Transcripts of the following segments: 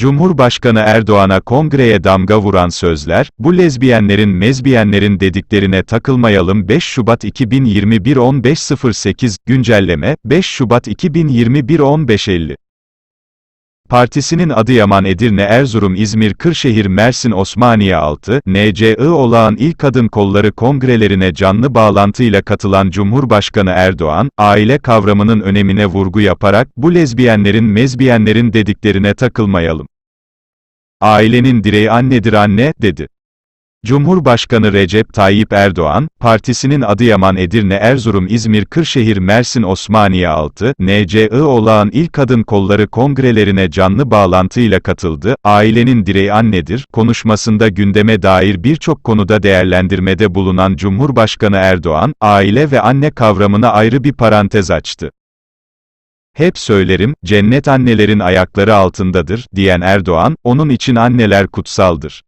Cumhurbaşkanı Erdoğan'a kongreye damga vuran sözler, bu lezbiyenlerin mezbiyenlerin dediklerine takılmayalım. 5 Şubat 2021 15.08, güncelleme, 5 Şubat 2021 15.50. Partisinin Adıyaman, Edirne, Erzurum, İzmir, Kırşehir, Mersin, Osmaniye 6, NCI olağan il kadın kolları kongrelerine canlı bağlantıyla katılan Cumhurbaşkanı Erdoğan, aile kavramının önemine vurgu yaparak, bu lezbiyenlerin mezbiyenlerin dediklerine takılmayalım. Ailenin direği annedir anne, dedi. Cumhurbaşkanı Recep Tayyip Erdoğan, partisinin Adıyaman, Edirne, Erzurum, İzmir, Kırşehir, Mersin, Osmaniye 6, NCI olağan il kadın kolları kongrelerine canlı bağlantıyla katıldı, ailenin direği annedir, konuşmasında gündeme dair birçok konuda değerlendirmede bulunan Cumhurbaşkanı Erdoğan, aile ve anne kavramına ayrı bir parantez açtı. Hep söylerim, cennet annelerin ayakları altındadır, diyen Erdoğan, onun için anneler kutsaldır.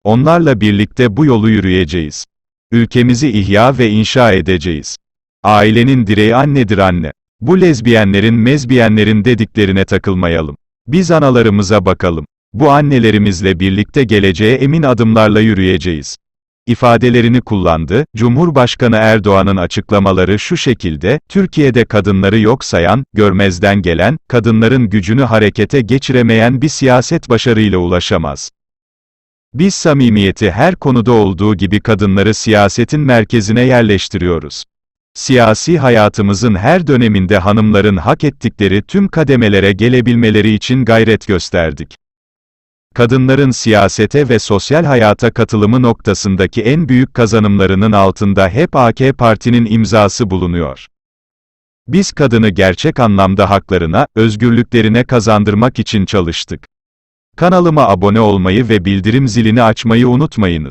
Onlarla birlikte bu yolu yürüyeceğiz. Ülkemizi ihya ve inşa edeceğiz. Ailenin direği annedir anne. Bu lezbiyenlerin mezbiyenlerin dediklerine takılmayalım. Biz analarımıza bakalım. Bu annelerimizle birlikte geleceğe emin adımlarla yürüyeceğiz. İfadelerini kullandı. Cumhurbaşkanı Erdoğan'ın açıklamaları şu şekilde: Türkiye'de kadınları yok sayan, görmezden gelen, kadınların gücünü harekete geçiremeyen bir siyaset başarıyla ulaşamaz. Biz samimiyeti her konuda olduğu gibi kadınları siyasetin merkezine yerleştiriyoruz. Siyasi hayatımızın her döneminde hanımların hak ettikleri tüm kademelere gelebilmeleri için gayret gösterdik. Kadınların siyasete ve sosyal hayata katılımı noktasındaki en büyük kazanımlarının altında hep AK Parti'nin imzası bulunuyor. Biz kadını gerçek anlamda haklarına, özgürlüklerine kazandırmak için çalıştık. Kanalıma abone olmayı ve bildirim zilini açmayı unutmayınız.